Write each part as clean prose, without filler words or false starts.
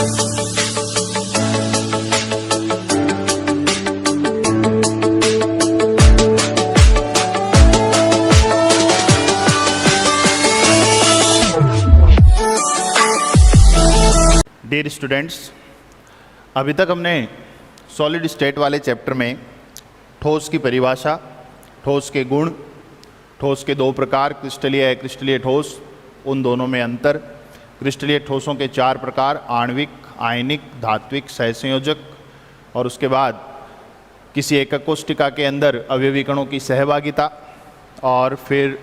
Dear students, अभी तक हमने सॉलिड स्टेट वाले चैप्टर में ठोस की परिभाषा, ठोस के गुण, ठोस के दो प्रकार क्रिस्टलीय अक्रिस्टलीय ठोस, उन दोनों में अंतर, क्रिस्टलीय ठोसों के चार प्रकार आण्विक, आयनिक, धात्विक, सहसंयोजक, और उसके बाद किसी एकक कोष्टिका के अंदर अवयवी कणों की सहभागिता, और फिर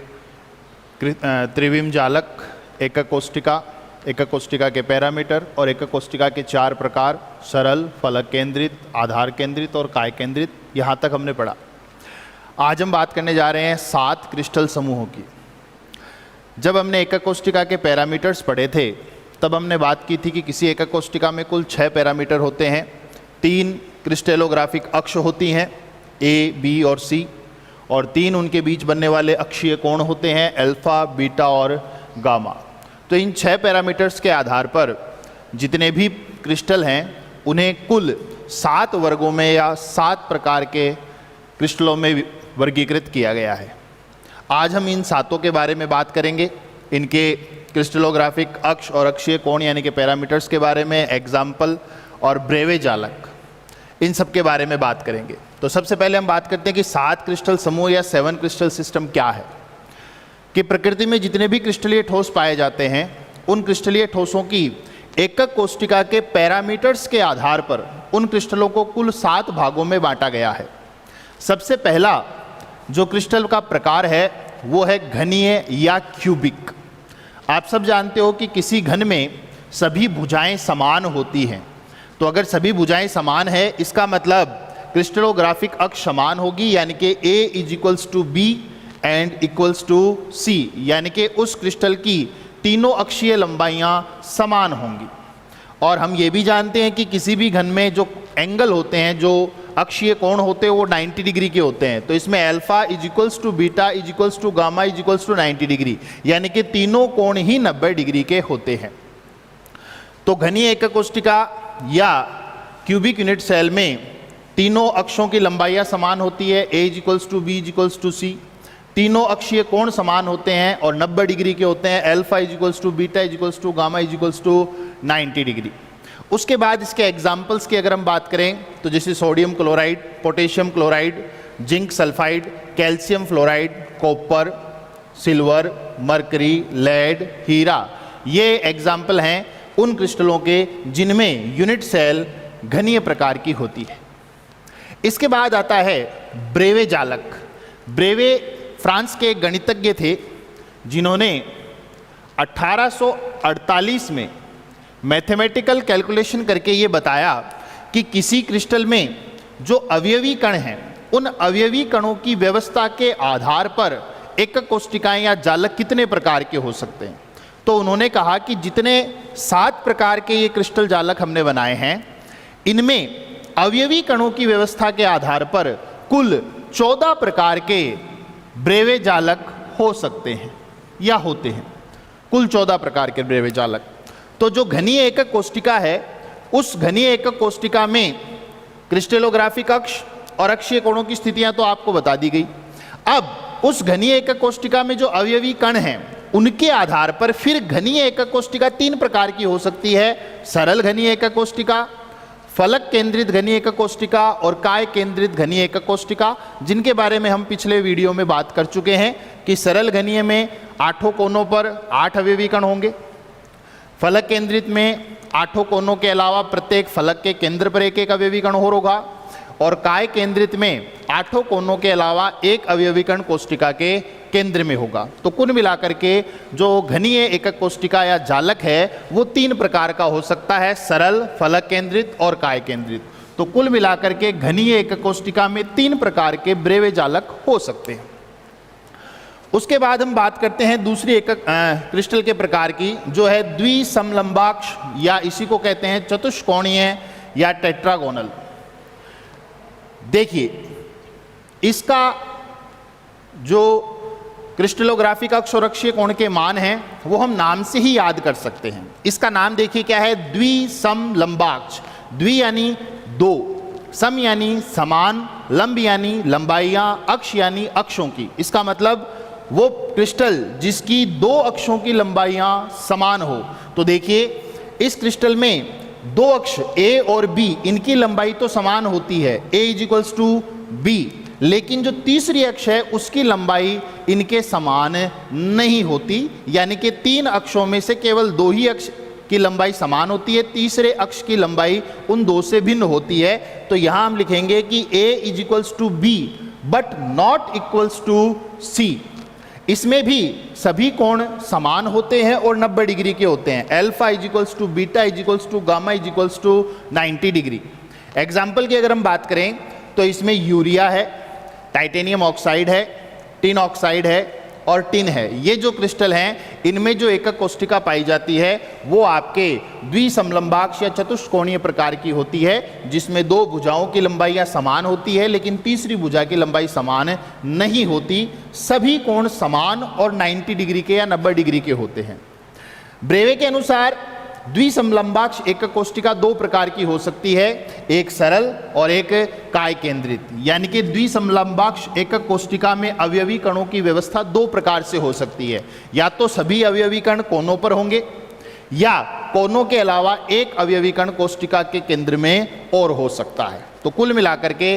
त्रिविम जालक, एकक कोष्टिका के पैरामीटर और एकक कोष्टिका के चार प्रकार सरल, फलक केंद्रित, आधार केंद्रित और काय केंद्रित। यहाँ तक हमने पढ़ा। आज हम बात करने जा रहे हैं 7 क्रिस्टल समूहों की। जब हमने एकक कोष्टिका के पैरामीटर्स पढ़े थे तब हमने बात की थी कि किसी एकक कोष्टिका में कुल 6 पैरामीटर होते हैं, 3 क्रिस्टेलोग्राफिक अक्ष होती हैं ए, बी और सी, और 3 उनके बीच बनने वाले अक्षीय कोण होते हैं अल्फा, बीटा और गामा। तो इन 6 पैरामीटर्स के आधार पर जितने भी क्रिस्टल हैं उन्हें कुल 7 वर्गों में या 7 प्रकार के क्रिस्टलों में वर्गीकृत किया गया है। आज हम इन 7 के बारे में बात करेंगे, इनके क्रिस्टलोग्राफिक अक्ष और अक्षीय कोण यानी कि पैरामीटर्स के बारे में, एग्जाम्पल और ब्रेवे जालक, इन सब के बारे में बात करेंगे। तो सबसे पहले हम बात करते हैं कि 7 क्रिस्टल समूह या 7 क्रिस्टल सिस्टम क्या है। कि प्रकृति में जितने भी क्रिस्टलीय ठोस पाए जाते हैं उन क्रिस्टलीय ठोसों की एकक कोष्टिका के पैरामीटर्स के आधार पर उन क्रिस्टलों को कुल 7 भागों में बांटा गया है। सबसे पहला जो क्रिस्टल का प्रकार है वो है घनीय या क्यूबिक। आप सब जानते हो कि किसी घन में सभी भुजाएं समान होती हैं। तो अगर सभी भुजाएं समान है इसका मतलब क्रिस्टलोग्राफिक अक्ष समान होगी, यानी कि A = B and equals to C, यानी कि उस क्रिस्टल की तीनों अक्षीय लंबाइयाँ समान होंगी। और हम ये भी जानते हैं कि किसी भी घन में जो एंगल होते हैं, जो अक्षीय कोण होते हैं वो 90 डिग्री के होते हैं। तो इसमें अल्फा = बीटा = गामा = 90 डिग्री, यानी कि तीनों कोण ही 90 डिग्री के होते हैं। तो घनीय एकक कोष्टिका या क्यूबिक यूनिट सेल में तीनों अक्षों की लंबाइयाँ समान होती है, A = B = C, तीनों अक्षीय कोण समान होते हैं और 90 डिग्री के होते हैं, अल्फा = बीटा = गामा = 90 डिग्री। उसके बाद इसके एग्जाम्पल्स की अगर हम बात करें तो जैसे sodium chloride, potassium chloride, zinc sulphide, calcium fluoride, copper, silver, mercury, lead, हीरा, ये एग्जाम्पल हैं उन क्रिस्टलों के जिनमें यूनिट सेल घनीय प्रकार की होती है। इसके बाद आता है ब्रेवे जालक। ब्रेवे फ्रांस के एक गणितज्ञ थे जिन्होंने 1848 में मैथमेटिकल कैलकुलेशन करके ये बताया कि किसी क्रिस्टल में जो अवयवी कण हैं उन अवयवी कणों की व्यवस्था के आधार पर एकक कोष्टिकाएं या जालक कितने प्रकार के हो सकते हैं। तो उन्होंने कहा कि जितने 7 प्रकार के ये क्रिस्टल जालक हमने बनाए हैं इनमें अवयवी कणों की व्यवस्था के आधार पर कुल 14 प्रकार के ब्रेवे जालक हो सकते हैं या होते हैं, कुल 14 प्रकार के ब्रेवे जालक। तो जो घनीय एकक कोष्टिका है उस घनीय एकक कोष्टिका में क्रिस्टलोग्राफिक अक्ष और अक्षीय कोणों की स्थितियां तो आपको बता दी गई। अब उस घनीय एकक कोष्टिका में जो अवयवी कण हैं उनके आधार पर फिर घनीय एकक कोष्टिका 3 प्रकार की हो सकती है, सरल घनीय एकक कोष्टिका, फलक केंद्रित घनीय एकक कोष्टिका और काय केंद्रित घनीय एकक कोष्टिका, जिनके बारे में हम पिछले वीडियो में बात कर चुके हैं कि सरल घनीय में 8 कोनों पर 8 अवयवी कण होंगे, फलक केंद्रित में 8 कोनों के अलावा प्रत्येक फलक के केंद्र पर एक अवयवी कण होगा, और काय केंद्रित में 8 कोनों के अलावा एक अवयवी कण कोष्टिका के केंद्र में होगा। तो कुल मिलाकर के जो घनीय एकक कोष्टिका या जालक है वो 3 प्रकार का हो सकता है, सरल, फलक केंद्रित और काय केंद्रित। तो कुल मिलाकर के घनीय एकक कोष्टिका में 3 प्रकार के ब्रेवे जालक हो सकते हैं। उसके बाद हम बात करते हैं दूसरी एकक क्रिस्टल के प्रकार की, जो है द्विसमलंबाक्ष या इसी को कहते हैं चतुष्कोणीय या टेट्रागोनल। देखिए इसका जो क्रिस्टलोग्राफिक अक्ष और अक्षीय कोण के मान हैं वो हम नाम से ही याद कर सकते हैं। इसका नाम देखिए क्या है, द्विसमलंबाक्ष। द्वि यानी दो, सम यानी समान, लंब यानी लंबाइयां, अक्ष यानी अक्षों की। इसका मतलब वो क्रिस्टल जिसकी दो अक्षों की लंबाइयां समान हो। तो देखिए इस क्रिस्टल में दो अक्ष ए और बी, इनकी लंबाई तो समान होती है, a is equals to b, लेकिन जो तीसरी अक्ष है उसकी लंबाई इनके समान नहीं होती। यानी कि तीन अक्षों में से केवल दो ही अक्ष की लंबाई समान होती है, तीसरे अक्ष की लंबाई उन दो से भिन्न होती है। तो यहां हम लिखेंगे कि a is equals to B but not equals to C. इसमें भी सभी कोण समान होते हैं और 90 डिग्री के होते हैं। Alpha is equals to beta is equals to gamma is equals to 90 degree. Example की अगर हम बात करें तो इसमें यूरिया है, टाइटेनियम ऑक्साइड है, टिन ऑक्साइड है और टिन है। ये जो क्रिस्टल हैं इनमें जो एकक कोष्ठिका पाई जाती है वो आपके द्विसमलंबाक्ष या चतुष्कोणीय प्रकार की होती है, जिसमें दो भुजाओं की लंबाइयां समान होती है लेकिन तीसरी भुजा की लंबाई समान नहीं होती। सभी कोण समान और 90 डिग्री के या 90 डिग्री के होते हैं। ब्रेवे के अनुसार द्विसमलंबाक्ष एकक कोष्ठिका दो प्रकार की हो सकती है, एक सरल और एक काय केंद्रित। यानी कि द्विसमलंबाक्ष एकक कोष्ठिका में अवयवी कणों की व्यवस्था दो प्रकार से हो सकती है, या तो सभी अवयवी कण कोनों पर होंगे या कोनों के अलावा एक अवयवी कण कोष्ठिका के केंद्र में और हो सकता है। तो कुल मिलाकर के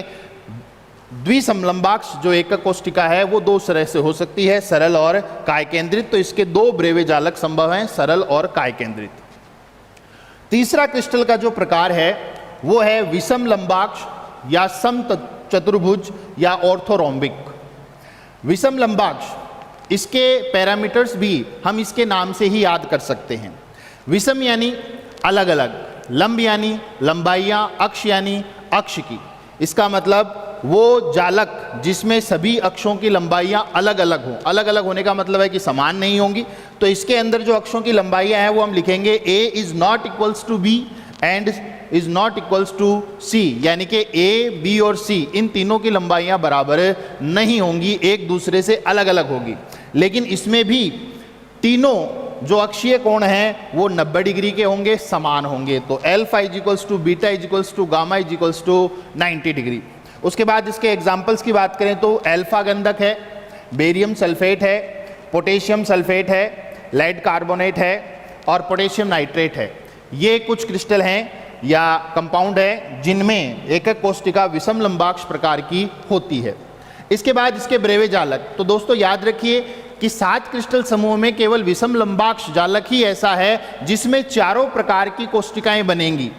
द्विसमलंबाक्ष जो एकक कोष्ठिका है वो दो तरह से हो सकती है, सरल और काय केंद्रित। तो इसके दो ब्रेवे जालक संभव हैं, सरल और काय केंद्रित। तीसरा क्रिस्टल का जो प्रकार है वो है विषमलंबाक्ष या सम चतुर्भुज या ऑर्थोरोम्बिक। विषमलंबाक्ष, इसके पैरामीटर्स भी हम इसके नाम से ही याद कर सकते हैं। विषम यानी अलग अलग, लंब यानी लंबाइयां, अक्ष यानी अक्ष की। इसका मतलब वो जालक जिसमें सभी अक्षों की लंबाइयां अलग अलग हों। अलग अलग होने का मतलब है कि समान नहीं होंगी। तो इसके अंदर जो अक्षों की लंबाइयां हैं वो हम लिखेंगे a is not equals to b and is not equals to c। यानी कि a, b और c इन तीनों की लंबाइयां बराबर नहीं होंगी, एक दूसरे से अलग अलग होगी। लेकिन इसमें भी तीनों जो अक्षीय कोण हैं वो 90 डिग्री के होंगे, समान होंगे। तो alpha is equals to beta is equals to gamma is equals to 90 degree. उसके बाद इसके एग्जाम्पल्स की बात करें तो अल्फा गंधक है, बेरियम सल्फेट है, पोटेशियम सल्फेट है, लेड कार्बोनेट है और पोटेशियम नाइट्रेट है। ये कुछ क्रिस्टल हैं या कंपाउंड है जिनमें एकक कोष्ठिका विषमलंबाक्ष प्रकार की होती है। इसके बाद इसके ब्रेवे जालक। तो दोस्तों याद रखिए कि 7 क्रिस्टल समूह में केवल विषमलंबाक्ष जालक ही ऐसा है जिसमें चारों प्रकार की कोष्ठिकाएं बनेंगी,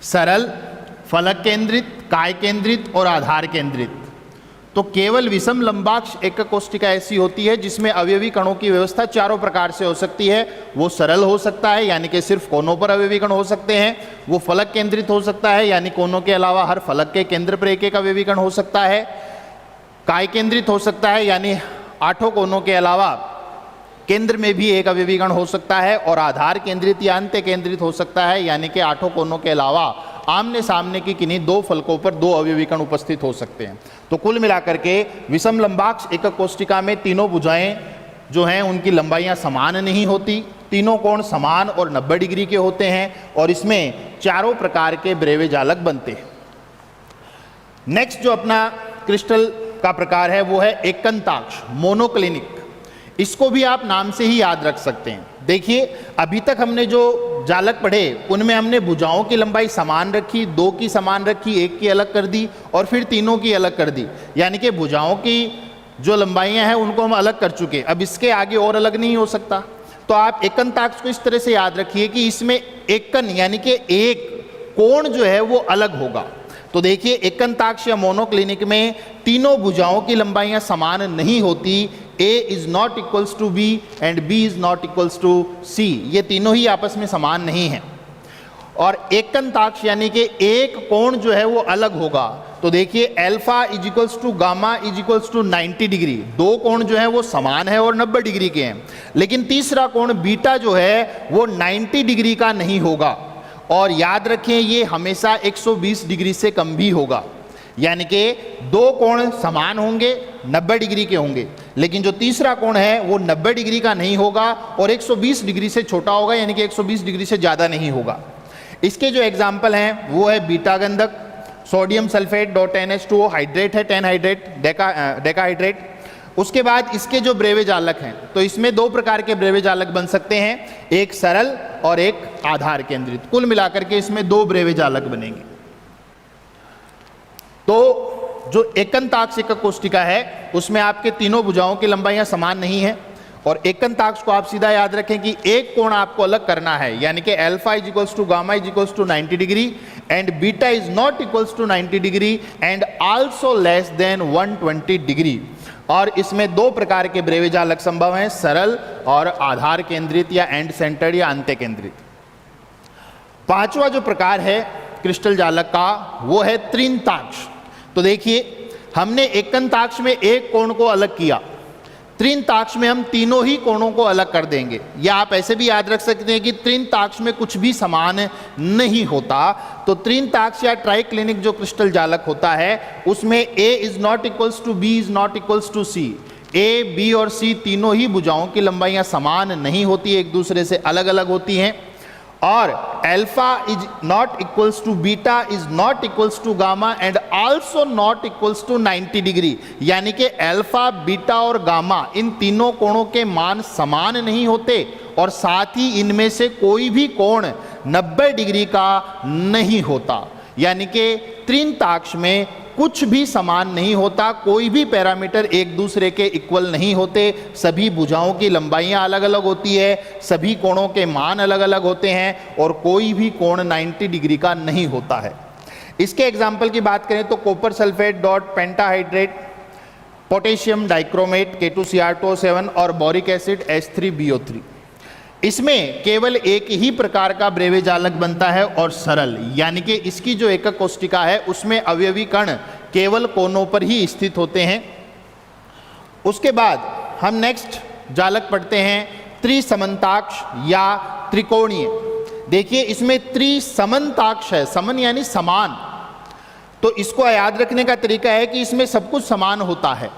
सरल, फलक केंद्रित, काय केंद्रित और आधार केंद्रित। तो केवल विषमलंबाक्ष एकक कोष्ठिका ऐसी होती है जिसमें अवयवी कणों की व्यवस्था चारों प्रकार से हो सकती है। वो सरल हो सकता है यानी कि सिर्फ कोनों पर अवयवी कण हो सकते हैं, वो फलक केंद्रित हो सकता है यानी कोनों के अलावा हर फलक के केंद्र पर एक एक अवयवी कण हो सकता है, काय केंद्रित हो सकता है यानी 8 कोनों के अलावा केंद्र में भी एक अवयवी कण हो सकता है, और आधार केंद्रित या अंत्य केंद्रित हो सकता है यानी कि 8 कोनों के अलावा आमने सामने की किन्हीं 2 फलकों पर 2 अवयवी कण उपस्थित हो सकते हैं। तो कुल मिलाकर के विषमलंबाक्ष एकक कोष्ठिका में तीनों भुजाएं जो हैं उनकी लंबाइयां समान नहीं होती, तीनों कोण समान और 90 डिग्री के होते हैं और इसमें चारों प्रकार के ब्रेवे जालक बनते हैं। नेक्स्ट जो अपना क्रिस्टल का प्रकार है वो है एकंताक्ष, मोनोक्लिनिक। इसको भी आप नाम से ही याद रख सकते हैं। देखिए अभी तक हमने जो जालक पढ़े उनमें हमने भुजाओं की लंबाई समान रखी, 2 की समान रखी, 1 की अलग कर दी और फिर तीनों की अलग कर दी। यानी कि भुजाओं की जो लंबाइयां हैं उनको हम अलग कर चुके, अब इसके आगे और अलग नहीं हो सकता। तो आप एकंताक्ष को इस तरह से याद रखिए कि इसमें एकन यानी कि एक कोण जो है वो अलग होगा। तो देखिए एकंताक्ष या मोनोक्लिनिक में तीनों भुजाओं की लंबाइयां समान नहीं होती, a is not equals to b and b is not equals to c। ये तीनों ही आपस में समान नहीं हैं। और एकंताक्ष यानी कि एक कोण जो है वो अलग होगा। तो देखिए alpha is equals to gamma is equals to 90 degree, 2 कोण जो है वो समान है और 90 डिग्री के हैं, लेकिन तीसरा कोण बीटा जो है वो 90 डिग्री का नहीं होगा। और याद रखें ये हमेशा 120 डिग्री से कम भी होगा। यानी कि 2 कोण समान होंगे 90 डिग्री के होंगे, लेकिन जो तीसरा कोण है वो 90 डिग्री का नहीं होगा और 120 डिग्री से छोटा होगा, यानी कि 120 डिग्री से ज़्यादा नहीं होगा। इसके जो एग्जाम्पल हैं वो है बीटा गंधक, sodium sulphate dot NH2O hydrate है, 10 हाइड्रेट डेकाहाइड्रेट। उसके बाद इसके जो ब्रेवे जालक हैं, तो इसमें दो प्रकार के ब्रेवे जालक बन सकते हैं, एक सरल और एक आधार केंद्रित। कुल मिलाकर के इसमें दो ब्रेवे जालक बनेंगे। तो जो एकंताक्ष एकक कोष्टिका है उसमें आपके तीनों भुजाओं की लंबाइयां समान नहीं है, और एकंताक्ष को आप सीधा याद रखें कि एक कोण आपको अलग करना है, यानी कि alpha is equals to gamma is equals to 90 degree and beta is not equals to 90 degree and also less than 120 degree. और इसमें दो प्रकार के ब्रेवे जालक संभव हैं, सरल और आधार केंद्रित या एंड सेंटर्ड या अंत्य केंद्रित। पांचवा जो प्रकार है क्रिस्टल जालक का वो है त्रिंताक्ष। तो देखिए, हमने एकंताक्ष में एक कोण को अलग किया, त्रिंताक्ष में हम तीनों ही कोणों को अलग कर देंगे। या आप ऐसे भी याद रख सकते हैं कि त्रिंताक्ष में कुछ भी समान नहीं होता। तो त्रिंताक्ष या ट्राइक्लिनिक जो क्रिस्टल जालक होता है उसमें A is not equals to B is not equals to C। A, B और C तीनों ही भुजाओं की लंबाइयां समान नहीं होती, एक दूसरे से अलग अलग होती हैं। और alpha is not equals to beta is not equals to gamma and also not equals to 90 degree, यानी कि अल्फा, बीटा और गामा इन तीनों कोणों के मान समान नहीं होते और साथ ही इनमें से कोई भी कोण 90 डिग्री का नहीं होता। यानी कि त्रिंताक्ष में कुछ भी समान नहीं होता, कोई भी पैरामीटर एक दूसरे के इक्वल नहीं होते, सभी भुजाओं की लंबाइयां अलग अलग होती है, सभी कोणों के मान अलग अलग होते हैं और कोई भी कोण 90 डिग्री का नहीं होता है। इसके एग्जाम्पल की बात करें तो copper sulphate dot pentahydrate, potassium dichromate K2Cr2O7 और बोरिक एसिड H3BO3। इसमें केवल एक ही प्रकार का ब्रेवे जालक बनता है और सरल, यानी कि इसकी जो एकक कोष्टिका है उसमें अवयवी कण केवल कोनों पर ही स्थित होते हैं। उसके बाद हम नेक्स्ट जालक पढ़ते हैं त्रिसमन्ताक्ष या त्रिकोणीय। देखिए, इसमें त्रिसमन्ताक्ष है, समन यानी समान, तो इसको याद रखने का तरीका है कि इसमें सब कुछ समान होता है।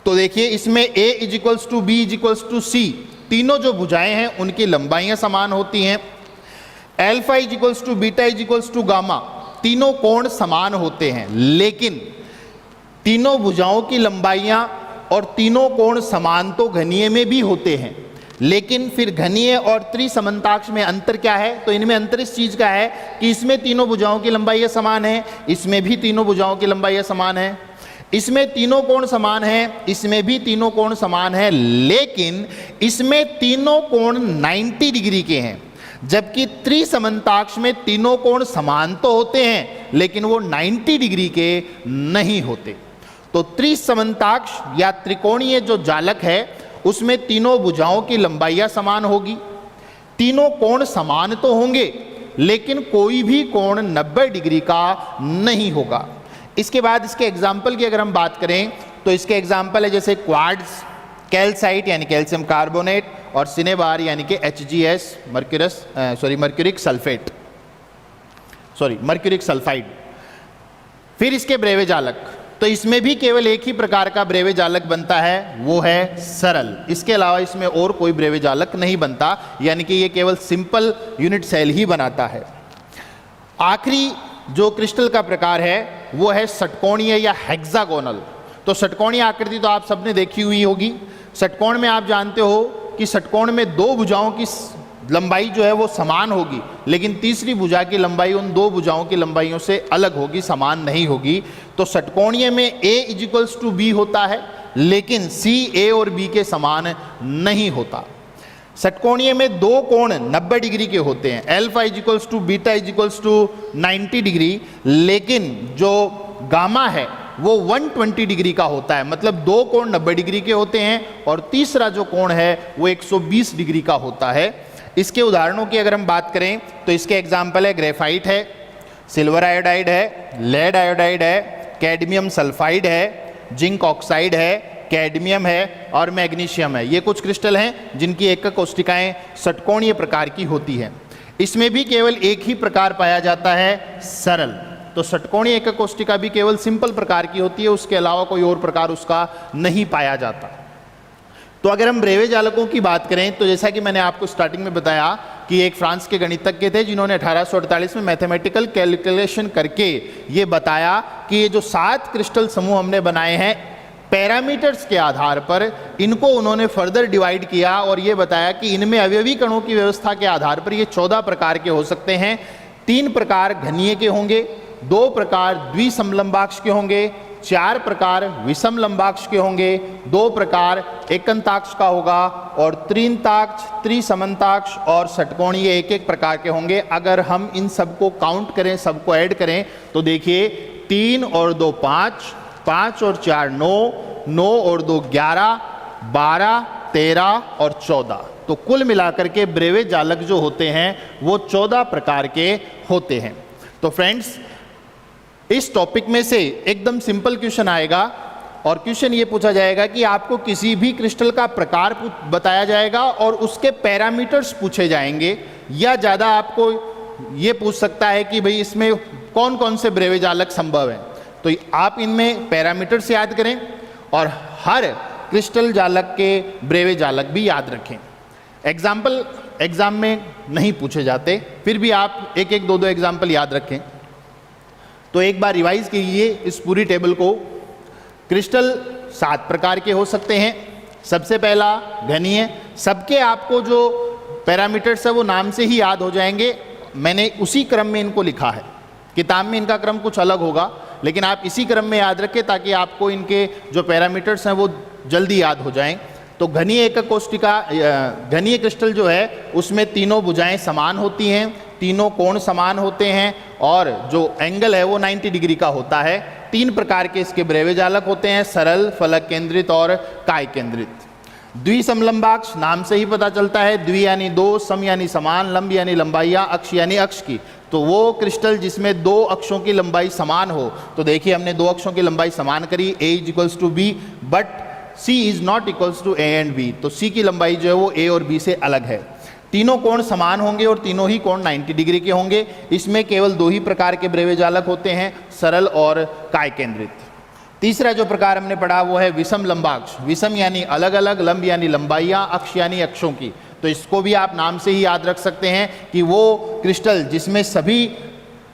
तो देखिए, इसमें A is equals to B is equals to C, तीनों जो भुजाएं हैं उनकी लंबाइयां समान होती हैं। Alpha is equals to beta is equals to gamma, तीनों कोण समान होते हैं, लेकिन तीनों भुजाओं की लंबाइयां और तीनों कोण समान तो घनीय में भी होते हैं, लेकिन फिर घनीय और त्रिसमन्ताक्ष में अंतर क्या है? तो इनमें अंतर इस चीज का है कि इसमें तीनों भुजाओं की लंबाइयां समान है, इसमें भी तीनों भुजाओं की लंबाइयां समान है, इसमें तीनों कोण समान है, इसमें भी तीनों कोण समान है, लेकिन इसमें तीनों कोण 90 डिग्री के हैं, जबकि त्रिसमन्ताक्ष में तीनों कोण समान तो होते हैं लेकिन वो 90 डिग्री के नहीं होते। तो त्रिसमन्ताक्ष या त्रिकोणीय जो जालक है उसमें तीनों भुजाओं की लंबाइयां समान होगी, तीनों कोण समान तो होंगे लेकिन कोई भी कोण 90 डिग्री का नहीं होगा। इसके बाद इसके एग्जाम्पल की अगर हम बात करें तो इसके एग्जाम्पल है जैसे क्वार्ट्ज, कैल्साइट यानी कैल्शियम कार्बोनेट और सिनेबार यानी कि HgS मर्क्यूरिक सल्फाइड। फिर इसके ब्रेवे जालक, तो इसमें भी केवल एक ही प्रकार का ब्रेवे जालक बनता है, वो है सरल। इसके अलावा इसमें और कोई ब्रेवे जालक नहीं बनता, यानी कि ये केवल सिंपल यूनिट सेल ही बनाता है। आखिरी जो क्रिस्टल का प्रकार है वो है षटकोणीय या हेक्सागोनल। तो षटकोणीय आकृति तो आप सबने देखी हुई होगी। षटकोण में आप जानते हो कि षटकोण में दो भुजाओं की लंबाई जो है वो समान होगी, लेकिन तीसरी भुजा की लंबाई उन दो भुजाओं की लंबाइयों से अलग होगी, समान नहीं होगी। तो षटकोणीय में A is equals to B होता है, लेकिन C A और B के समान नहीं होता। षटकोणीय में दो कोण 90 डिग्री के होते हैं, alpha is equals to beta is equals to 90 degree, लेकिन जो गामा है वो 120 डिग्री का होता है, मतलब दो कोण 90 डिग्री के होते हैं और तीसरा जो कोण है वो 120 डिग्री का होता है। इसके उदाहरणों की अगर हम बात करें तो इसके एग्जाम्पल है ग्रेफाइट है, सिल्वर आयोडाइड है, लेड आयोडाइड है, कैडमियम सल्फाइड है, जिंक ऑक्साइड है, कैडमियम है और मैग्नीशियम है। ये कुछ क्रिस्टल हैं जिनकी एकक कोष्टिकाएं षटकोणीय प्रकार की होती हैं। इसमें भी केवल एक ही प्रकार पाया जाता है, सरल। तो षटकोणीय एकक कोष्टिका भी केवल सिंपल प्रकार की होती है, उसके अलावा कोई और प्रकार उसका नहीं पाया जाता। तो अगर हम ब्रेवे जालकों की बात करें तो जैसा कि मैंने आपको स्टार्टिंग में बताया कि एक फ्रांस के गणितज्ञ थे जिन्होंने 1848 में मैथमेटिकल कैलकुलेशन करके ये बताया कि ये जो 7 क्रिस्टल समूह हमने बनाए हैं पैरामीटर्स के आधार पर, इनको उन्होंने फर्दर डिवाइड किया और ये बताया कि इनमें अवयवी कणों की व्यवस्था के आधार पर ये 14 प्रकार के हो सकते हैं। 3 प्रकार घनीय के होंगे, 2 प्रकार द्विसमलंबाक्ष के होंगे, 4 प्रकार विषम लंबाक्ष के होंगे, 2 प्रकार एकंताक्ष का होगा और त्रिंताक्ष, त्रिसमंताक्ष और षटकोणीय एक प्रकार के होंगे। अगर हम इन सबको काउंट करें, सबको ऐड करें तो देखिए 3 और 2 5, 5 और 4 9, 9 और 2 11, 12, 13 और 14। तो कुल मिलाकर के ब्रेवे जालक जो होते हैं वो 14 प्रकार के होते हैं। तो फ्रेंड्स, इस टॉपिक में से एकदम सिंपल क्वेश्चन आएगा और क्वेश्चन ये पूछा जाएगा कि आपको किसी भी क्रिस्टल का प्रकार बताया जाएगा और उसके पैरामीटर्स पूछे जाएंगे, या ज़्यादा आपको ये पूछ सकता है कि भाई इसमें कौन कौन से ब्रेवे जालक संभव हैं। तो आप इनमें पैरामीटर्स याद करें और हर क्रिस्टल जालक के ब्रेवे जालक भी याद रखें। एग्जाम्पल एग्जाम में नहीं पूछे जाते, फिर भी आप एक एक 2 एग्जाम्पल याद रखें। तो एक बार रिवाइज कीजिए इस पूरी टेबल को। क्रिस्टल 7 प्रकार के हो सकते हैं। सबसे पहला घनीय, सबके आपको जो पैरामीटर्स है वो नाम से ही याद हो जाएंगे। मैंने उसी क्रम में इनको लिखा है, किताब में इनका क्रम कुछ अलग होगा, लेकिन आप इसी क्रम में याद रखें ताकि आपको इनके जो पैरामीटर्स हैं वो जल्दी याद हो जाएं। तो घनीय एकक कोष्टिका, घनीय क्रिस्टल जो है उसमें तीनों भुजाएं समान होती हैं, तीनों कोण समान होते हैं और जो एंगल है वो 90 डिग्री का होता है। 3 प्रकार के इसके ब्रेवे जालक होते हैं, सरल, फलक केंद्रित और काय केंद्रित। द्विसमलंबाक्ष, नाम से ही पता चलता है, द्वि यानी 2, सम यानी समान, लंब यानी लंबाई, या अक्ष यानी अक्ष की। तो वो क्रिस्टल जिसमें 2 अक्षों की लंबाई समान हो, तो देखिए हमने 2 अक्षों की लंबाई समान करी, A = B but C is not equals to A and B। तो C की लंबाई जो है वो A और B से अलग है। तीनों कोण समान होंगे और तीनों ही कोण 90 डिग्री के होंगे। इसमें केवल 2 ही प्रकार के ब्रेवे जालक होते हैं, सरल और काय केंद्रित। तीसरा जो प्रकार हमने पढ़ा वो है विषम लंबाक्ष। विषम यानी अलग अलग, लंब यानी लंबाइयाँ, अक्ष यानी अक्षों की। तो इसको भी आप नाम से ही याद रख सकते हैं कि वो क्रिस्टल जिसमें सभी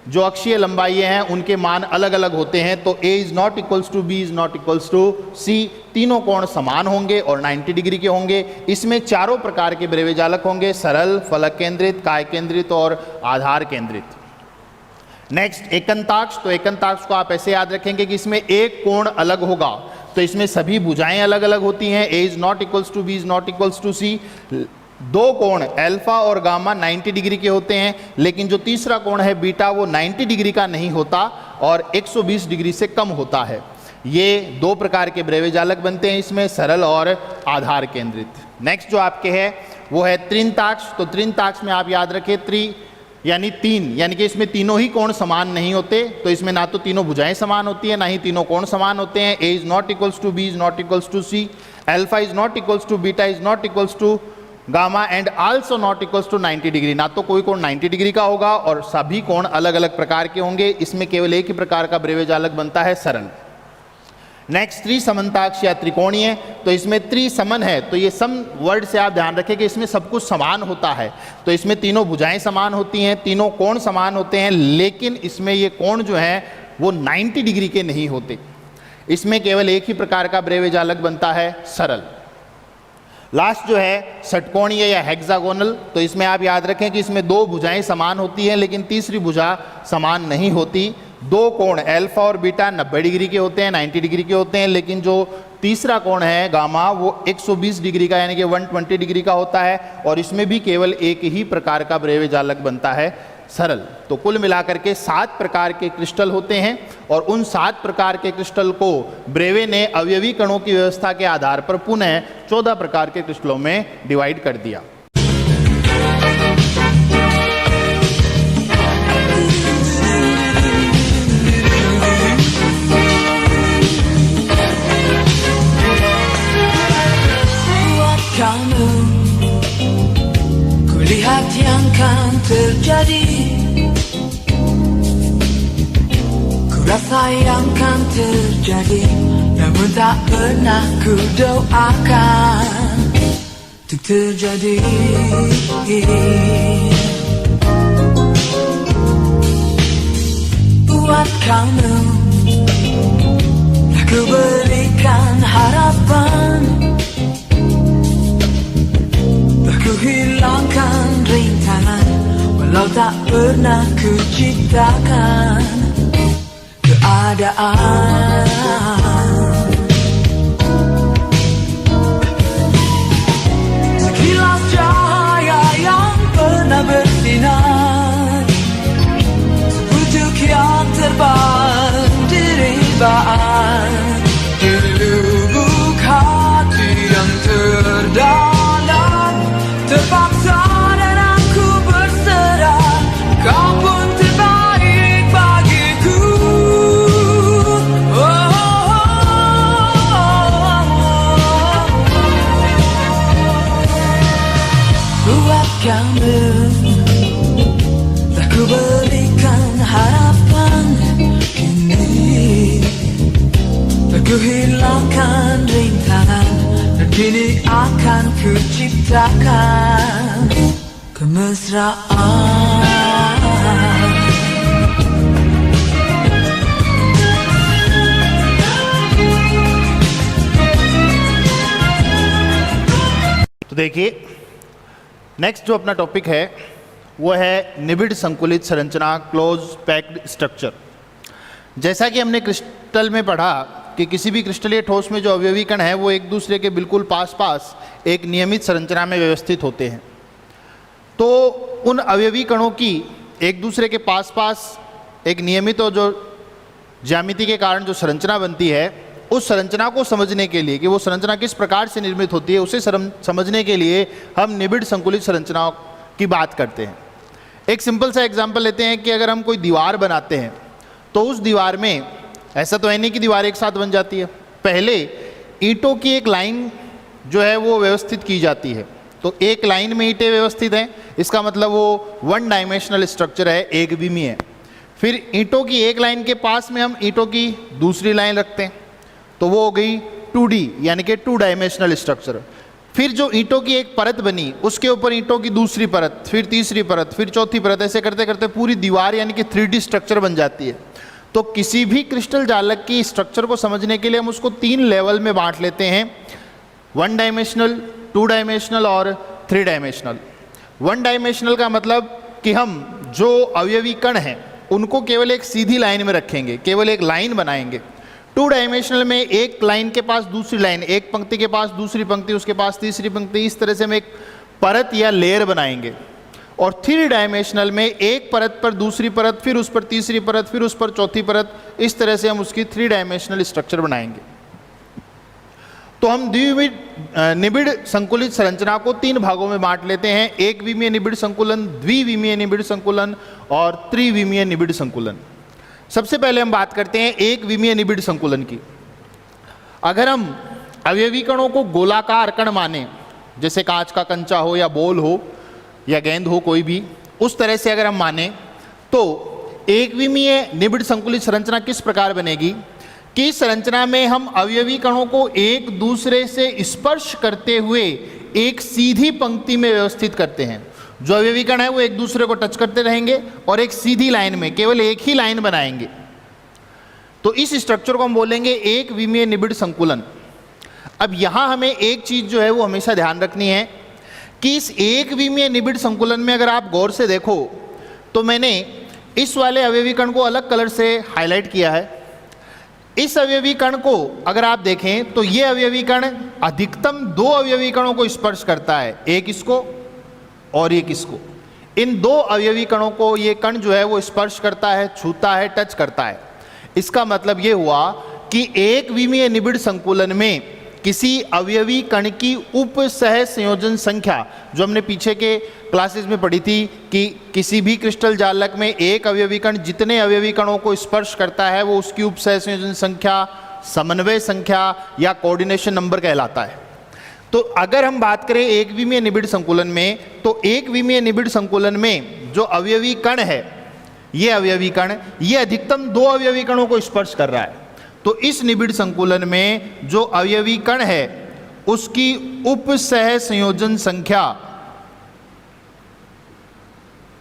जो अक्षीय लंबाइयाँ हैं उनके मान अलग अलग होते हैं। तो A is not equals to B is not equals to C। तीनों कोण समान होंगे और 90 डिग्री के होंगे। इसमें 4 प्रकार के ब्रेवे जालक होंगे, सरल, फलक केंद्रित, काय केंद्रित और आधार केंद्रित। नेक्स्ट एकंताक्ष। तो एकंताक्ष को आप ऐसे याद रखेंगे कि इसमें एक कोण अलग होगा, तो इसमें सभी भुजाएं अलग अलग होती हैं। A is not equals to B is not equals to C। 2 कोण अल्फा और गामा 90 डिग्री के होते हैं, लेकिन जो तीसरा कोण है बीटा वो 90 डिग्री का नहीं होता और 120 डिग्री से कम होता है। ये 2 प्रकार के ब्रेवे जालक बनते हैं इसमें, सरल और आधार केंद्रित। नेक्स्ट जो आपके है वो है त्रिंताक्ष। तो त्रिंताक्ष में आप याद रखें त्रि यानी 3, यानी कि इसमें तीनों ही कोण समान नहीं होते। तो इसमें ना तो तीनों भुजाएं समान होती हैं, ना ही तीनों कोण समान होते हैं। A is not equals to B is not equals to C, alpha is not equals to beta is not equals to gamma and also not equals to 90 degree. ना तो कोई कोण 90 डिग्री का होगा और सभी कोण अलग अलग प्रकार के होंगे। इसमें केवल एक ही प्रकार का ब्रेवे जालक बनता है, सरल। नेक्स्ट त्रिसमंताक्ष या त्रिकोणीय। तो इसमें त्रिसमन है, तो ये सम वर्ड से आप ध्यान रखें कि इसमें सब कुछ समान होता है। तो इसमें तीनों भुजाएं समान होती हैं, तीनों कोण समान होते हैं, लेकिन इसमें ये कोण जो है वो 90 डिग्री के नहीं होते। इसमें केवल एक ही प्रकार का ब्रेवे जालक बनता है, सरल। लास्ट जो है षटकोणीय या हेक्सागोनल। तो इसमें आप याद रखें कि इसमें 2 भुजाएं समान होती हैं, लेकिन तीसरी भुजा समान नहीं होती। 2 कोण अल्फा और बीटा 90 डिग्री के होते हैं, 90 डिग्री के होते हैं, लेकिन जो तीसरा कोण है गामा वो 120 डिग्री का यानी कि 120 डिग्री का होता है और इसमें भी केवल एक ही प्रकार का ब्रेवे जालक बनता है, सरल। तो कुल मिलाकर के 7 प्रकार के क्रिस्टल होते हैं और उन 7 प्रकार के क्रिस्टल को ब्रेवे ने अवयवी कणों की व्यवस्था के आधार पर पुनः 14 प्रकार के क्रिस्टलों में डिवाइड कर दिया। Kamu kulihat yang kan terjadi Rasa yang kan terjadi, namun tak pernah ku doakan untuk terjadi. Buat kamu tak ku berikan harapan, tak ku hilangkan rintangan, walau tak pernah ku ciptakan keadaan. Sekilas cahaya yang pernah bersinar, sepucuk yang terbang di ribaan, di lubuk hati yang terdalam, terpaksa dan aku berserah, kau pun terbaik bagiku. Buat kamu tak ku berikan harapan, kini tak ku hilangkan rintangan, dan kini akan ku ciptakan kemesraan. तो देखिए next जो अपना topic है वो है निबिड़ संकुलित संरचना, close packed structure. जैसा कि हमने क्रिस्टल में पढ़ा कि किसी भी क्रिस्टलीय ठोस में जो अवयवी कण है वो एक दूसरे के बिल्कुल पास पास एक नियमित संरचना में व्यवस्थित होते हैं। तो उन अवयवी कणों की एक दूसरे के पास पास एक नियमित और जो ज्यामिति के कारण जो संरचना बनती है, उस संरचना को समझने के लिए कि वो संरचना किस प्रकार से निर्मित होती है, उसे समझने के लिए हम निबिड़ संकुलित संरचनाओं की बात करते हैं। एक सिंपल सा एग्जांपल लेते हैं कि अगर हम कोई दीवार बनाते हैं तो उस दीवार में ऐसा तो है नहीं कि दीवार एक साथ बन जाती है। पहले ईंटों की एक लाइन जो है वो व्यवस्थित की जाती है। तो एक लाइन में ईंटें व्यवस्थित हैं, इसका मतलब वो वन डायमेंशनल स्ट्रक्चर है, एक बीमी है। फिर ईंटों की एक लाइन के पास में हम ईंटों की दूसरी लाइन रखते हैं, तो वो हो गई 2D यानी कि 2 डायमेंशनल स्ट्रक्चर। फिर जो ईंटों की एक परत बनी, उसके ऊपर ईंटों की दूसरी परत, फिर तीसरी परत, फिर चौथी परत, ऐसे करते करते पूरी दीवार यानी कि 3D स्ट्रक्चर बन जाती है। तो किसी भी क्रिस्टल जालक की स्ट्रक्चर को समझने के लिए हम उसको 3 लेवल में बांट लेते हैं, 1 डायमेंशनल, 2 डायमेंशनल और 3 डायमेंशनल। 1 डायमेंशनल का मतलब कि हम जो अवयवी कण हैं उनको केवल एक सीधी लाइन में रखेंगे, केवल एक लाइन बनाएंगे। 2 डायमेंशनल में एक लाइन के पास दूसरी लाइन, एक पंक्ति के पास दूसरी पंक्ति, उसके पास तीसरी पंक्ति, इस तरह से हम एक परत या लेयर बनाएंगे। और 3 डायमेंशनल में एक परत पर दूसरी परत, फिर उस पर तीसरी परत, फिर उस पर चौथी परत, इस तरह से हम उसकी 3 डायमेंशनल स्ट्रक्चर बनाएंगे। तो हम निबिड़ संकुलित संरचना को 3 भागों में बांट लेते हैं, एक विमीय निबिड़ संकुलन, द्विविमीय निबिड़ संकुलन और त्रिविमीय निबिड़ संकुलन। सबसे पहले हम बात करते हैं एक विमीय निबिड़ संकुलन की। अगर हम अवयवी कणों को गोलाकार कण माने, जैसे कांच का कंचा हो या बॉल हो या गेंद हो कोई भी, उस तरह से अगर हम माने तो एक विमीय निबिड़ संकुलित संरचना किस प्रकार बनेगी कि संरचना में हम अवयवी कणों को एक दूसरे से स्पर्श करते हुए एक सीधी पंक्ति में व्यवस्थित करते हैं। जो अवयवी कण है वो एक दूसरे को टच करते रहेंगे और एक सीधी लाइन में केवल एक ही लाइन बनाएंगे। तो इस स्ट्रक्चर को हम बोलेंगे एक विमीय निबिड़ संकुलन। अब यहाँ हमें एक चीज जो है वो हमेशा ध्यान रखनी है कि इस एक विमीय निबिड़ संकुलन में अगर आप गौर से देखो तो मैंने इस वाले अवयवी कण को अलग कलर से हाईलाइट किया है। इस अवयवी कण को अगर आप देखें तो ये अवयवी कण अधिकतम 2 अवयवी कणों को स्पर्श करता है, एक इसको और एक इसको। इन 2 अवयवी कणों को ये कण जो है वो स्पर्श करता है, छूता है, टच करता है। इसका मतलब ये हुआ कि एक विमीय निबिड़ संकुलन में किसी अवयवी कण की उप सह संयोजन संख्या, जो हमने पीछे के क्लासेस में पढ़ी थी कि किसी भी क्रिस्टल जालक में एक अवयवी कण जितने अवयवी कणों को स्पर्श करता है वो उसकी उप सह संयोजन संख्या, समन्वय संख्या या कोऑर्डिनेशन नंबर कहलाता है। तो अगर हम बात करें एक विमीय निबिड़ संकुलन में, तो एक विमीय निबिड़ संकुलन में जो अवयवी कण है ये अवयवी कण, ये अधिकतम 2 अवयवी कणों को स्पर्श कर रहा है। तो इस निबिड़ संकुलन में जो अवयवी कण है उसकी उपसह संयोजन संख्या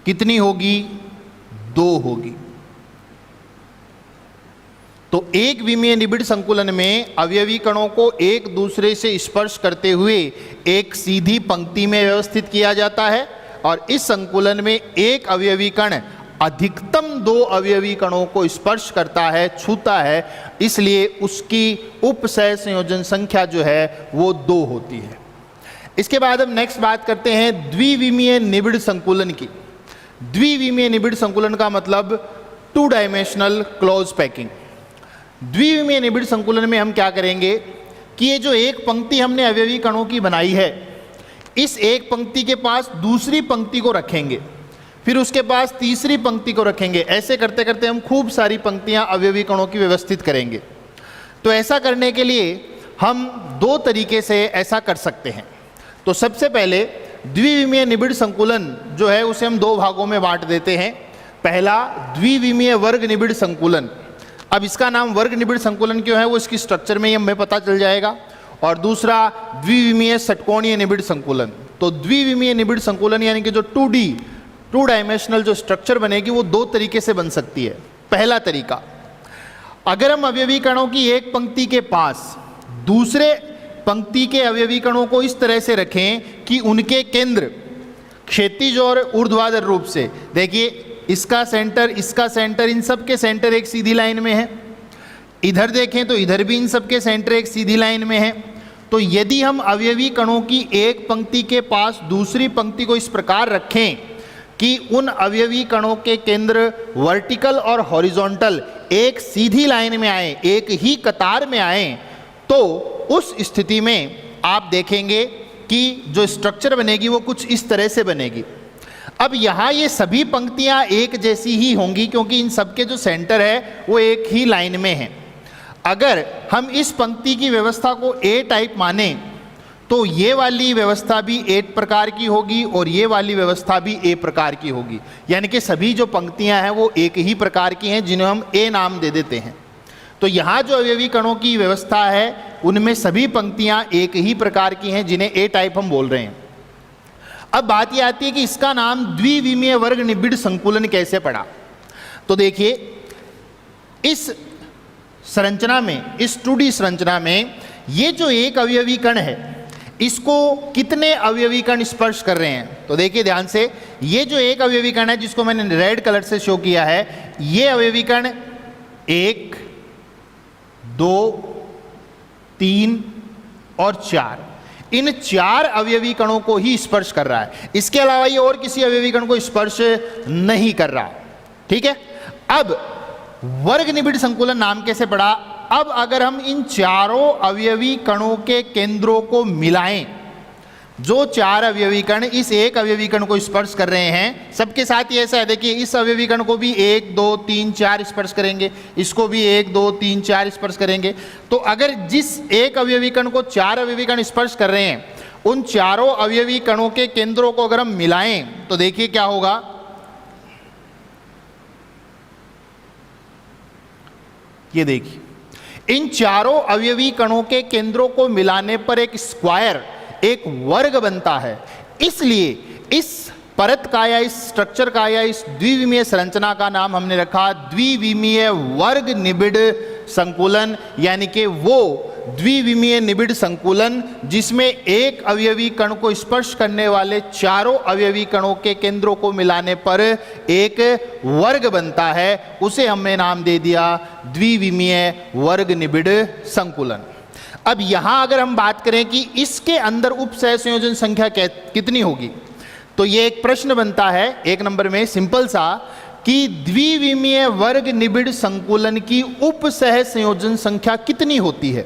कितनी होगी? 2 होगी। तो एक विमीय निबिड़ संकुलन में अवयवी कणों को एक दूसरे से स्पर्श करते हुए एक सीधी पंक्ति में व्यवस्थित किया जाता है, और इस संकुलन में एक अवयवी कण अधिकतम 2 अवयवी कणों को स्पर्श करता है, छूता है, इसलिए उसकी उपसह संयोजन संख्या जो है वो 2 होती है। इसके बाद हम नेक्स्ट बात करते हैं द्विविमीय निबिड़ संकुलन की। द्विविमीय निबिड़ संकुलन का मतलब 2 डायमेंशनल क्लोज पैकिंग। द्विविमीय निबिड़ संकुलन में हम क्या करेंगे कि ये जो एक पंक्ति हमने अवयवी कणों की बनाई है, इस एक पंक्ति के पास दूसरी पंक्ति को रखेंगे, फिर उसके पास तीसरी पंक्ति को रखेंगे। ऐसे करते करते हम खूब सारी पंक्तियां अवयवी कणों की व्यवस्थित करेंगे। तो ऐसा करने के लिए हम 2 तरीके से ऐसा कर सकते हैं। तो सबसे पहले द्विविमीय निबिड़ संकुलन जो है उसे हम 2 भागों में बांट देते हैं। पहला द्विविमीय वर्ग निबिड़ संकुलन। अब इसका नाम वर्ग निबिड़ संकुलन क्यों है वो इसकी स्ट्रक्चर में ही हमें पता चल जाएगा। और दूसरा द्विविमीय षटकोणीय निबिड़ संकुलन। तो द्विविमीय निबिड़ संकुलन यानी कि जो 2D 2 डायमेंशनल जो स्ट्रक्चर बनेगी वो 2 तरीके से बन सकती है। पहला तरीका, अगर हम अवयवी कणों की एक पंक्ति के पास दूसरे पंक्ति के अवयवी कणों को इस तरह से रखें कि उनके केंद्र क्षैतिज और ऊर्ध्वाधर रूप से, देखिए इसका सेंटर, इसका सेंटर, इन सब के सेंटर एक सीधी लाइन में है। इधर देखें तो इधर भी इन सब के सेंटर एक सीधी लाइन में है। तो यदि हम अवयवी कणों की एक पंक्ति के पास दूसरी पंक्ति को इस प्रकार रखें कि उन अवयवी कणों के केंद्र वर्टिकल और हॉरिजॉन्टल एक सीधी लाइन में आए, एक ही कतार में आए, तो उस स्थिति में आप देखेंगे कि जो स्ट्रक्चर बनेगी वो कुछ इस तरह से बनेगी। अब यहाँ ये सभी पंक्तियाँ एक जैसी ही होंगी क्योंकि इन सब के जो सेंटर है वो एक ही लाइन में है। अगर हम इस पंक्ति की व्यवस्था को ए टाइप माने तो ये वाली व्यवस्था भी एक प्रकार की होगी और ये वाली व्यवस्था भी ए प्रकार की होगी, यानी कि सभी जो पंक्तियां हैं वो एक ही प्रकार की हैं जिन्हें हम ए नाम दे देते हैं। तो यहाँ जो अवयवी कणों की व्यवस्था है उनमें सभी पंक्तियां एक ही प्रकार की हैं जिन्हें ए टाइप हम बोल रहे हैं। अब बात यह आती है कि इसका नाम द्विविमीय वर्ग निबिड़ संकुलन कैसे पड़ा। तो देखिए इस संरचना में, इस 2D संरचना में ये जो एक अवयवी कण है इसको कितने अवयवी कण स्पर्श कर रहे हैं। तो देखिए ध्यान से, ये जो एक अवयवी कण है जिसको मैंने रेड कलर से शो किया है, ये अवयवी कण 1, 2, 3 और 4, इन 4 अवयवी कणों को ही स्पर्श कर रहा है। इसके अलावा ये और किसी अवयवी कण को स्पर्श नहीं कर रहा। ठीक है। अब वर्ग निबिड़ संकुलन नाम कैसे पड़ा। अब अगर हम इन चारों अवयवी कणों के केंद्रों को मिलाएं, जो 4 अवयवी कण इस एक अवयवी कण को स्पर्श कर रहे हैं, सबके साथ ही ऐसा है, देखिए इस अवयवी कण को भी 1, 2, 3, 4 स्पर्श करेंगे, इसको भी 1, 2, 3, 4 स्पर्श करेंगे। तो अगर जिस एक अवयवी कण को 4 अवयवी कण स्पर्श कर रहे हैं, उन चारों अवयवी कणों के केंद्रों को अगर हम मिलाएं तो देखिए क्या होगा। ये देखिए इन चारों अवयवी कणों के केंद्रों को मिलाने पर एक स्क्वायर, एक वर्ग बनता है। इसलिए इस परत का या इस स्ट्रक्चर का या इस द्विविमीय संरचना का नाम हमने रखा द्विविमीय वर्ग निबिड़ संकुलन, यानी कि वो द्विविमीय निबिड़ संकुलन जिसमें एक अवयवी कण को स्पर्श करने वाले चारों अवयवी कणों के केंद्रों को मिलाने पर एक वर्ग बनता है, उसे हमने नाम दे दिया द्विविमीय वर्ग निबिड़ संकुलन। अब यहां अगर हम बात करें कि इसके अंदर उपसह संयोजन संख्या कितनी होगी, तो ये एक प्रश्न बनता है 1 नंबर में सिंपल सा कि द्विविमीय वर्ग निबिड़ संकुलन की उपसह संयोजन संख्या कितनी होती है।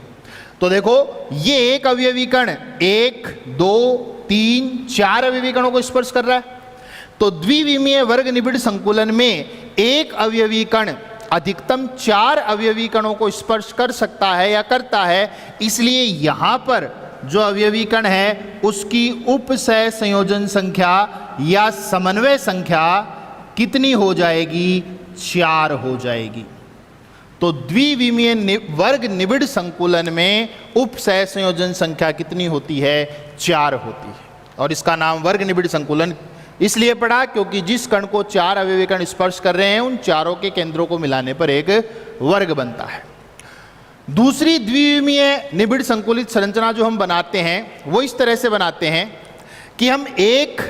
तो देखो ये एक अवयवी कण 1, 2, 3, 4 अवयवी कणों को स्पर्श कर रहा है। तो द्विविमीय वर्ग निबिड़ संकुलन में एक अवयवी कण अधिकतम 4 अवयवी कणों को स्पर्श कर सकता है या करता है। इसलिए यहां पर जो अवयवी कण है उसकी उपसह संयोजन संख्या या समन्वय संख्या कितनी हो जाएगी? 4 हो जाएगी। तो द्विविमीय वर्ग निबिड़ संकुलन में उप सहसंयोजन संख्या कितनी होती है? 4 होती है। और इसका नाम वर्ग निबिड़ संकुलन इसलिए पड़ा क्योंकि जिस कण को 4 अवयवी कण स्पर्श कर रहे हैं उन चारों के केंद्रों को मिलाने पर एक वर्ग बनता है। दूसरी द्विविमीय निबिड़ संकुलित संरचना जो हम बनाते हैं वो इस तरह से बनाते हैं कि हम एक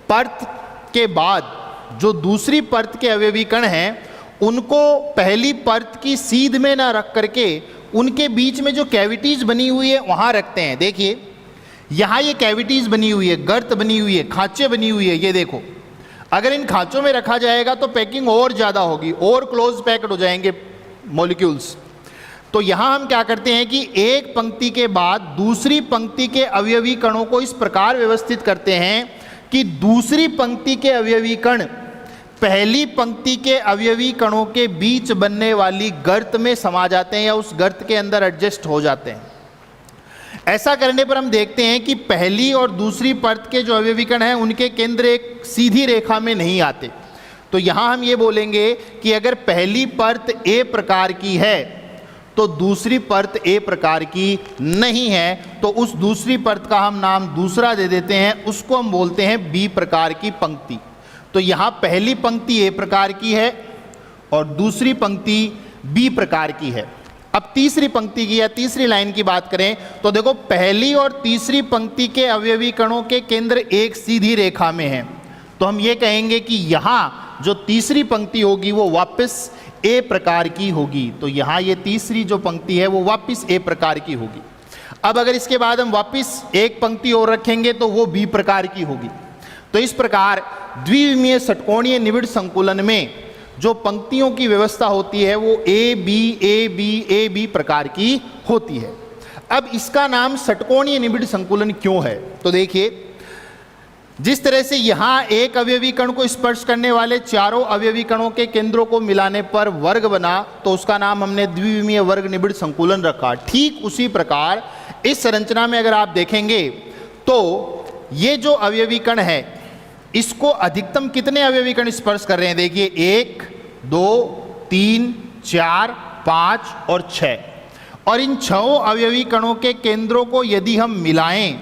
परत के बाद जो दूसरी परत के अवयवी कण हैं उनको पहली परत की सीध में ना रख करके उनके बीच में जो कैविटीज बनी हुई है वहां रखते हैं। देखिए यहाँ ये कैविटीज बनी हुई है, गर्त बनी हुई है, खांचे बनी हुई है। ये देखो, अगर इन खांचों में रखा जाएगा तो पैकिंग और ज़्यादा होगी, और क्लोज पैक्ड हो जाएंगे मॉलिक्यूल्स। तो यहाँ हम क्या करते हैं कि एक पंक्ति के बाद दूसरी पंक्ति के अवयवी कणों को इस प्रकार व्यवस्थित करते हैं कि दूसरी पंक्ति के अवयवी कण पहली पंक्ति के अवयवी कणों के बीच बनने वाली गर्त में समा जाते हैं या उस गर्त के अंदर एडजस्ट हो जाते हैं। ऐसा करने पर हम देखते हैं कि पहली और दूसरी परत के जो अवयवी कण हैं उनके केंद्र एक सीधी रेखा में नहीं आते। तो यहाँ हम ये बोलेंगे कि अगर पहली परत ए प्रकार की है तो दूसरी परत ए प्रकार की नहीं है, तो उस दूसरी परत का हम नाम दूसरा दे देते हैं, उसको हम बोलते हैं बी प्रकार की पंक्ति। तो यहाँ पहली पंक्ति ए प्रकार की है और दूसरी पंक्ति बी प्रकार की है। अब तीसरी पंक्ति की या तीसरी लाइन की बात करें तो देखो, पहली और तीसरी पंक्ति के अवयवी कणों के केंद्र एक सीधी रेखा में हैं। तो हम ये कहेंगे कि यहाँ जो तीसरी पंक्ति होगी वो वापस ए प्रकार की होगी। तो यहाँ ये तीसरी जो पंक्ति है वो वापस ए प्रकार की होगी। अब अगर इसके बाद हम वापस एक पंक्ति और रखेंगे तो वो बी प्रकार की होगी। तो इस प्रकार द्विविमीय षटकोणीय निबिड़ संकुलन में जो पंक्तियों की व्यवस्था होती है वो ए बी प्रकार की होती है। अब इसका नाम षटकोणीय निबिड़ संकुलन क्यों है? तो देखिए, जिस तरह से यहाँ एक अवयवी कण को स्पर्श करने वाले चारों अवयवी कणों के केंद्रों को मिलाने पर वर्ग बना तो उसका नाम हमने द्विविमीय वर्ग निबिड़ संकुलन रखा। ठीक उसी प्रकार इस संरचना में अगर आप देखेंगे तो ये जो अवयवी कण है इसको अधिकतम कितने अवयवी कण स्पर्श कर रहे हैं? देखिए, 1 2 3 4 5 और 6। और इन 6 अवयवी कणों के केंद्रों को यदि हम मिलाएं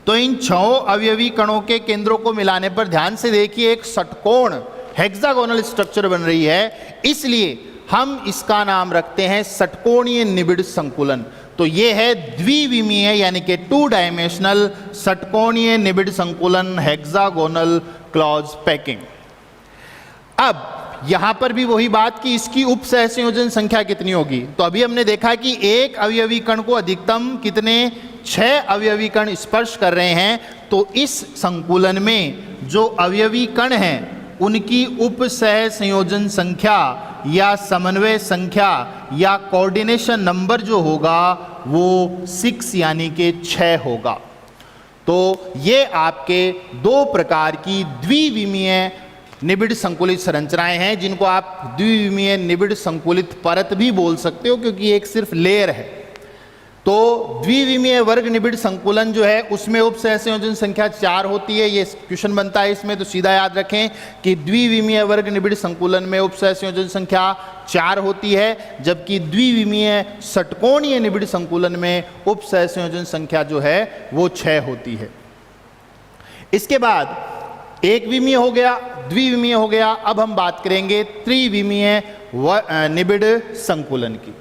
तो इन 6 अवयवी कणों के केंद्रों को मिलाने पर ध्यान से देखिए एक षटकोण हेक्सागोनल स्ट्रक्चर बन रही है। इसलिए हम इसका नाम रखते हैं षटकोणीय निबिड़ संकुलन। तो ये है द्विविमीय यानी कि 2 डायमेंशनल षटकोणीय निबिड़ संकुलन, हेक्सागोनल क्लॉज पैकिंग। अब यहां पर भी वही बात कि इसकी उप सहसंयोजन संख्या कितनी होगी। तो अभी हमने देखा कि एक अवयवी कण को अधिकतम कितने 6 अवयवी कण स्पर्श कर रहे हैं। तो इस संकुलन में जो अवयवी कण हैं उनकी उप सहसंयोजन संख्या या समन्वय संख्या या कोऑर्डिनेशन नंबर जो होगा वो 6 यानी कि 6 होगा। तो ये आपके 2 प्रकार की द्विविमीय निबिड़ संकुलित संरचनाएं हैं जिनको आप द्विविमीय निबिड़ संकुलित परत भी बोल सकते हो क्योंकि एक सिर्फ लेयर है। तो द्विविमीय वर्ग निबिड़ संकुलन जो है उसमें उप सहसंयोजन संख्या 4 होती है। ये क्वेश्चन बनता है इसमें, तो सीधा याद रखें कि द्विविमीय वर्ग निबिड़ संकुलन में उप सहसंयोजन संख्या 4 होती है, जबकि द्विविमीय षटकोणीय निबिड़ संकुलन में उप सहसंयोजन संख्या जो है वो 6 होती है। इसके बाद एक विमीय हो गया, द्विविमीय हो गया। अब हम बात करेंगे त्रिविमीय निबिड़ संकुलन की।